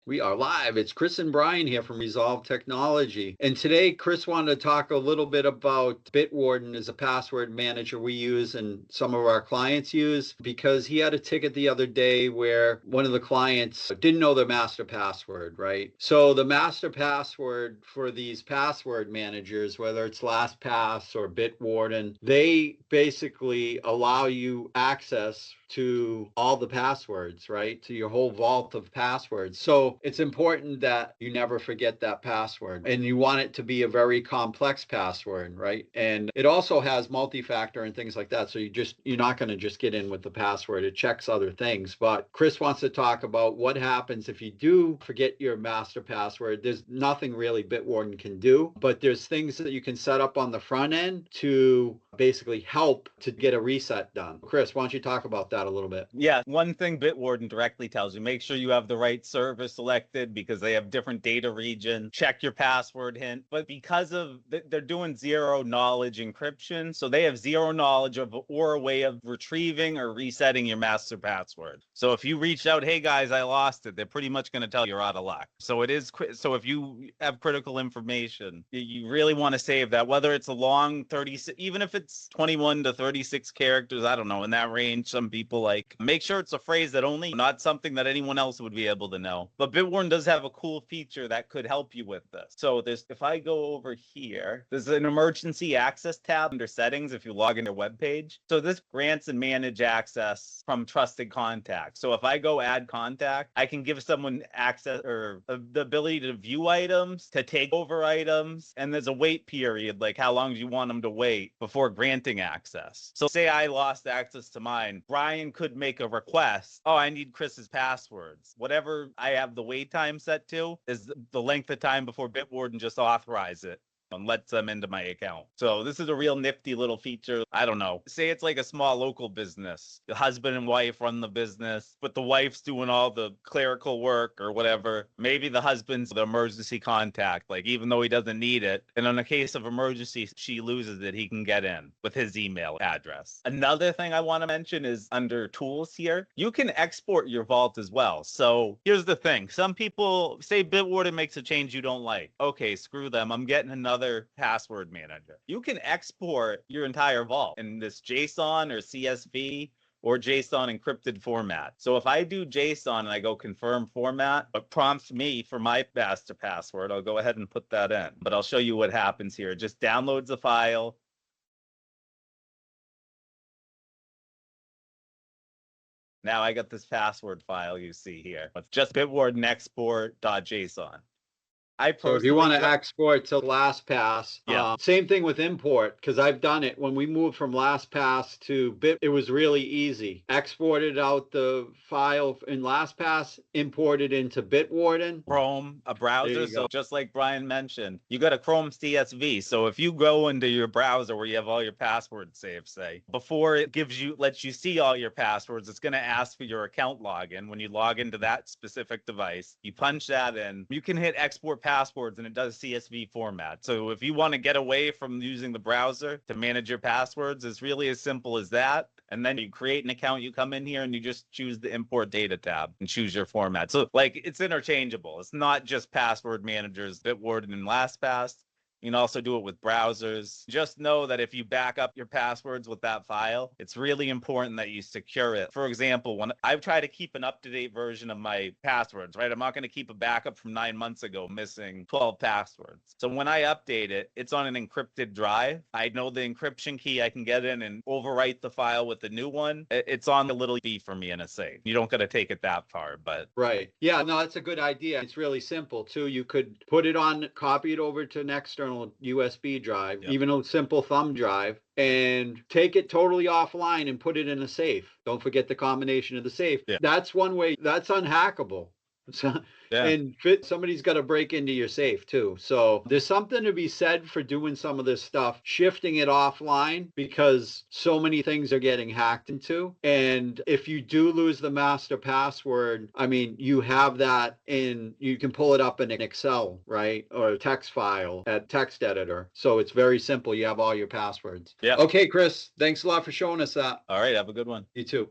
We are live. It's Chris and Brian here from Resolve Technology. And today, Chris wanted to talk a little bit about Bitwarden as a password manager we use and some of our clients use, because he had a ticket the other day where one of the clients didn't know their master password, right? So the master password for these password managers, whether it's LastPass or Bitwarden, they basically allow you access to all the passwords, right? To your whole vault of passwords. So it's important that you never forget that password, and you want it to be a very complex password, right? And it also has multi-factor and things like that. So you're not going to just get in with the password. It checks other things. But Chris wants to talk about what happens if you do forget your master password. There's nothing really Bitwarden can do, but there's things that you can set up on the front end to basically help to get a reset done. Chris, why don't you talk about that a little bit? Yeah, one thing Bitwarden directly tells you, make sure you have the right server selected because they have different data regions. Check your password hint. But because of they're doing zero knowledge encryption, so they have zero knowledge of or a way of retrieving or resetting your master password. So if you reach out, hey guys, I lost it, they're pretty much going to tell you you're out of luck. So so if you have critical information, you really want to save that, whether it's a long 30, even if it's 21 to 36 characters, I don't know, in that range. Some people like, make sure it's a phrase that only, not something that anyone else would be able to know. But Bitwarden does have a cool feature that could help you with this. So if I go over here, there's an emergency access tab under settings if you log into a web page. So this grants and manage access from trusted contacts. So if I go add contact, I can give someone access or the ability to view items, to take over items, and there's a wait period, like how long do you want them to wait before granting access. So say I lost access to mine, Brian could make a request. Oh, I need Chris's passwords. Whatever I have the wait time set to is the length of time before Bitwarden just authorize it and lets them into my account. So this is a real nifty little feature. I don't know. Say it's like a small local business. The husband and wife run the business, but the wife's doing all the clerical work or whatever. Maybe the husband's the emergency contact, like even though he doesn't need it. And in a case of emergency, she loses it, he can get in with his email address. Another thing I want to mention is under tools here, you can export your vault as well. So here's the thing. Some people say Bitwarden makes a change you don't like. Okay, screw them. I'm getting another password manager. You can export your entire vault in this JSON or CSV or JSON encrypted format. So if I do JSON and I go confirm format, it prompts me for my master password. I'll go ahead and put that in, but I'll show you what happens here. It just downloads the file. Now I got this password file you see here. It's just Bitwarden export.json. So if you want to export to LastPass, yeah. Same thing with import, because I've done it. When we moved from LastPass to Bit, it was really easy. Exported out the file in LastPass, imported into Bitwarden. Chrome, a browser. So just like Brian mentioned, you got a Chrome CSV. So if you go into your browser where you have all your passwords saved, say, before it lets you see all your passwords, it's going to ask for your account login. When you log into that specific device, you punch that in. You can hit export passwords and it does CSV format. So if you want to get away from using the browser to manage your passwords, it's really as simple as that. And then you create an account, you come in here and you just choose the import data tab and choose your format. So like it's interchangeable. It's not just password managers, Bitwarden and LastPass. You can also do it with browsers. Just know that if you back up your passwords with that file, it's really important that you secure it. For example, when I've tried to keep an up-to-date version of my passwords, right? I'm not going to keep a backup from 9 months ago missing 12 passwords. So when I update it, it's on an encrypted drive. I know the encryption key. I can get in and overwrite the file with the new one. It's on a little B for me in a safe. You don't got to take it that far, but. Right. Yeah, no, that's a good idea. It's really simple too. You could put it on, copy it over to an external USB drive, even a simple thumb drive, and take it totally offline and put it in a safe. Don't forget the combination of the safe. That's one way. That's unhackable. And somebody's got to break into your safe too. So there's something to be said for doing some of this stuff, shifting it offline, because so many things are getting hacked into. And if you do lose the master password, I mean, you have that you can pull it up in an Excel, right? Or a text file at text editor. So it's very simple. You have all your passwords. Yeah. Okay, Chris, thanks a lot for showing us that. All right. Have a good one. You too.